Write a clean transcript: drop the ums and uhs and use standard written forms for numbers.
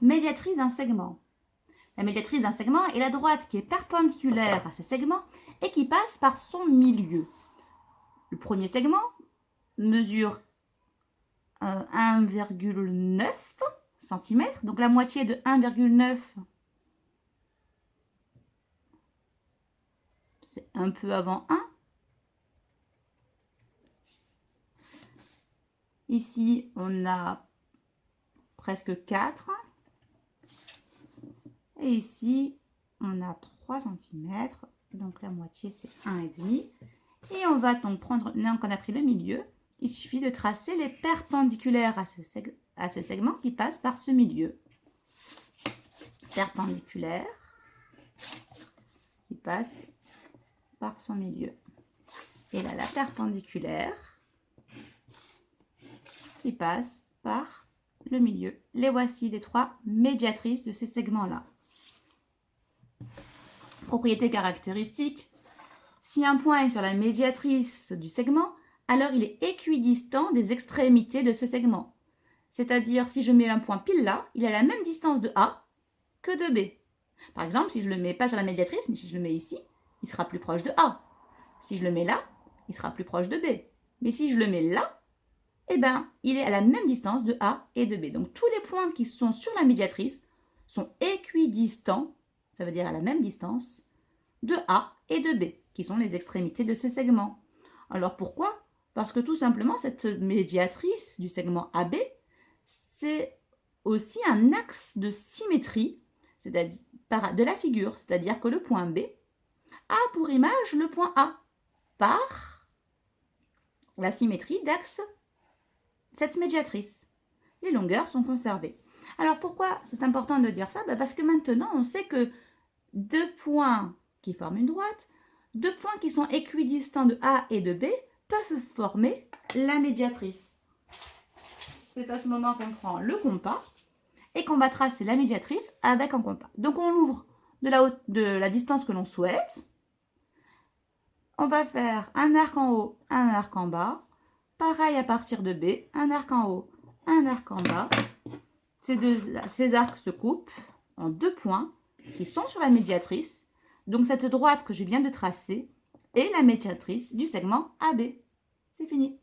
médiatrice d'un segment. La médiatrice d'un segment est la droite qui est perpendiculaire à ce segment et qui passe par son milieu. Le premier segment mesure 1,9 cm, donc la moitié de 1,9, c'est un peu avant 1. Ici, on a presque 4. Et ici, on a 3 cm, donc la moitié c'est 1,5. Et on va donc prendre, maintenant qu'on a pris le milieu, il suffit de tracer les perpendiculaires à ce segment qui passe par ce milieu. Perpendiculaire qui passe par son milieu. Et là, la perpendiculaire qui passe par le milieu. Les voici les 3 médiatrices de ces segments-là. Propriété caractéristique. Si un point est sur la médiatrice du segment, alors il est équidistant des extrémités de ce segment. C'est-à-dire, si je mets un point pile là, il a la même distance de A que de B. Par exemple, si je ne le mets pas sur la médiatrice, mais si je le mets ici, il sera plus proche de A. Si je le mets là, il sera plus proche de B. Mais si je le mets là, eh ben, il est à la même distance de A et de B. Donc, tous les points qui sont sur la médiatrice sont équidistants, ça veut dire à la même distance, de A et de B, qui sont les extrémités de ce segment. Alors, pourquoi? Parce que tout simplement, cette médiatrice du segment AB, c'est aussi un axe de symétrie de la figure, c'est-à-dire que le point B a pour image le point A par la symétrie d'axe cette médiatrice. Les longueurs sont conservées. Alors pourquoi c'est important de dire ça? Parce que maintenant on sait que 2 points qui forment une droite, 2 points qui sont équidistants de A et de B peuvent former la médiatrice. C'est à ce moment qu'on prend le compas et qu'on va tracer la médiatrice avec un compas. Donc on l'ouvre de la distance que l'on souhaite. On va faire un arc en haut, un arc en bas. Pareil à partir de B, un arc en haut, un arc en bas. Ces arcs se coupent en 2 points qui sont sur la médiatrice. Donc cette droite que je viens de tracer est la médiatrice du segment AB. C'est fini.